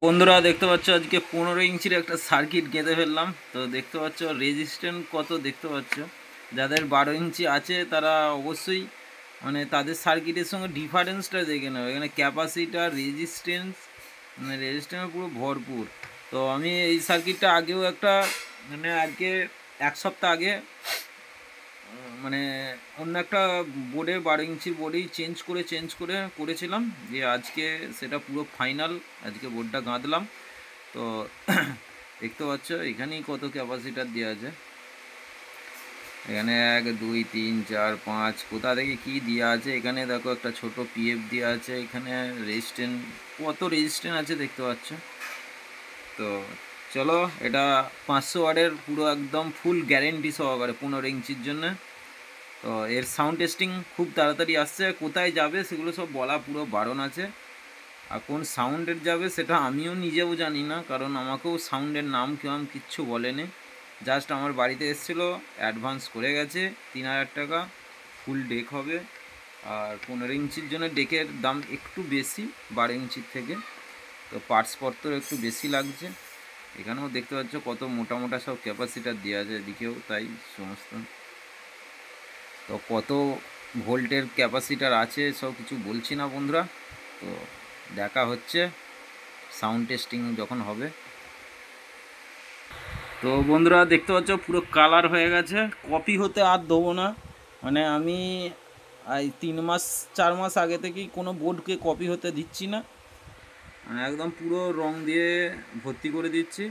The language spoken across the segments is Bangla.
বন্ধুরা দেখতে পাচ্ছ আজকে 15 ইঞ্চির একটা সার্কিট গেঁথে ফেললাম। তো দেখতে পাচ্ছ রেজিস্ট্যান্স কত দেখতে পাচ্ছ। যাদের 12 ইঞ্চি আছে তারা অবশ্যই মানে তাদের সার্কিটের সঙ্গে ডিফারেন্সটা দেখে নেবে। এখানে ক্যাপাসিটার রেজিস্ট্যান্স পুরো ভরপুর। তো আমি এই সার্কিটটা আগেও একটা মানে আজকে 1 সপ্তাহ আগে মানে অন্য একটা বোর্ডে 12 ইঞ্চির বোর্ডেই চেঞ্জ করে করেছিলাম, যে আজকে সেটা পুরো ফাইনাল আজকে বোর্ডটা গাঁথলাম। তো দেখতে পাচ্ছ এখানেই কত ক্যাপাসিটার দেওয়া আছে। এখানে 1 2 3 4 5 কোথা থেকে কি দেওয়া আছে। এখানে দেখো একটা ছোট পিএফ দেওয়া আছে। এখানে রেজিস্ট্যান্স কত রেজিস্ট্যান্স আছে দেখতে পাচ্ছ। তো চলো, এটা 500 ওয়াটের পুরো একদম ফুল গ্যারেন্টি সহকারে 15 ইঞ্চির জন্য। তো এর সাউন্ড টেস্টিং খুব তাড়াতাড়ি আসছে। কোথায় যাবে সেগুলো সব বলা পুরো বারণ আছে। আর কোন সাউন্ডের যাবে সেটা আমিও নিজেও জানি না, কারণ আমাকেও সাউন্ডের নাম কেমন কিচ্ছু বলেনি। জাস্ট আমার বাড়িতে এসেছিলো, অ্যাডভান্স করে গেছে 3000 টাকা, ফুল ডেক হবে। আর 15 ইঞ্চির জন্য ডেকের দাম একটু বেশি 12 ইঞ্চির থেকে। তো পার্টসপত্র একটু বেশি লাগছে। এখানেও দেখতে পাচ্ছ কত মোটা মোটা সব ক্যাপাসিটার দেওয়া আছে, এদিকেও তাই সমস্ত। তো কত ভোল্টের ক্যাপাসিটার আছে সব কিছু বলছি না বন্ধুরা। তো দেখা হচ্ছে সাউন্ড টেস্টিং যখন হবে। তো বন্ধুরা দেখতে পাচ্ছ পুরো কালার হয়ে গেছে। কপি হতে আর দেবো না, মানে আমি এই 3 মাস 4 মাস আগে থেকেই কোনো বোর্ডকে কপি হতে দিচ্ছি না, মানে একদম পুরো রং দিয়ে ভর্তি করে দিচ্ছি।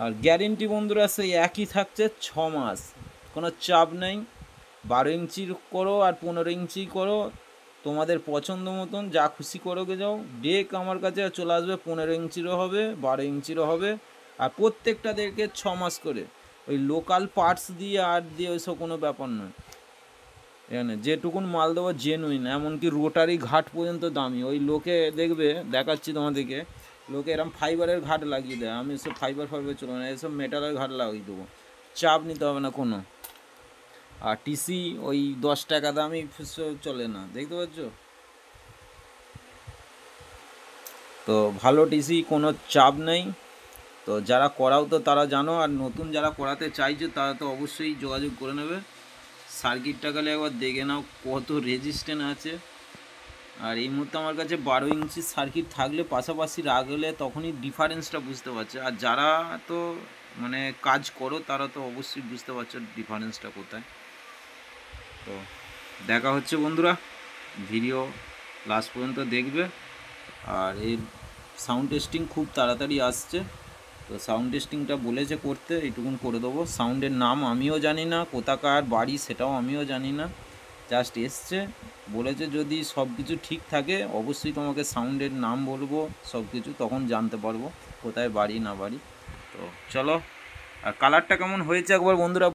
আর গ্যারেন্টি বন্ধুরা সেই একই থাকছে 6 মাস, কোনো চাপ নেই। 12 ইঞ্চির করো আর 15 ইঞ্চি করো, তোমাদের পছন্দ মতন যা খুশি করো গে যাও। ডেক আমার কাছে চলে আসবে 15 ইঞ্চিরও হবে 12 ইঞ্চিরও হবে। আর প্রত্যেকটাদেরকে 6 মাস করে। ওই লোকাল পার্টস দিয়ে আর্ট দিয়ে ওইসব কোনো ব্যাপার নয়। এখানে যেটুকুন মাল দেবো জেনুইন, এমনকি রোটারি ঘাট পর্যন্ত দামি। ওই লোকে দেখবে, দেখাচ্ছি তোমাদেরকে, লোকে এরকম ফাইবারের ঘাট লাগিয়ে দেয়। আমি এসব ফাইবার চলবে না, এসব মেটালের ঘাট লাগিয়ে দেবো, চাপ নিতে হবে না কোনো। আর টিসি ওই 10 টাকা দামই চলে না, দেখতে পাচ্ছ। তো ভালো টিসি, কোনো চাপ নেই। তো যারা করাও তো তারা জানো, আর নতুন যারা করাতে চাইছো তারা তো অবশ্যই যোগাযোগ করে নেবে। সার্কিটটা গেলে একবার দেখে নাও কত রেজিস্ট্যান্স আছে। আর এই মুহূর্তে আমার কাছে 12 ইঞ্চির সার্কিট থাকলে পাশাপাশি রাখলে তখনই ডিফারেন্সটা বুঝতে পারছে। আর যারা তো মানে কাজ করো তারা তো অবশ্যই বুঝতে পারছো ডিফারেন্সটা কোথায়। তো দেখা হচ্ছে বন্ধুরা, ভিডিও লাস্ট পর্যন্ত দেখবে। আর এর সাউন্ড টেস্টিং খুব তাড়াতাড়ি আসছে। তো সাউন্ড টেস্টিংটা বলেছে করতে, এইটুকুন করে দেবো। সাউন্ডের নাম আমিও জানি না, কোথাকার বাড়ি সেটাও আমিও জানি না। জাস্ট এসছে, বলেছে যদি সব কিছু ঠিক থাকে অবশ্যই তোমাকে সাউন্ডের নাম বলবো সব কিছু, তখন জানতে পারবো কোথায় বাড়ি না বাড়ি। তো চলো, আর কালারটা কেমন হয়েছে একবার বন্ধুরা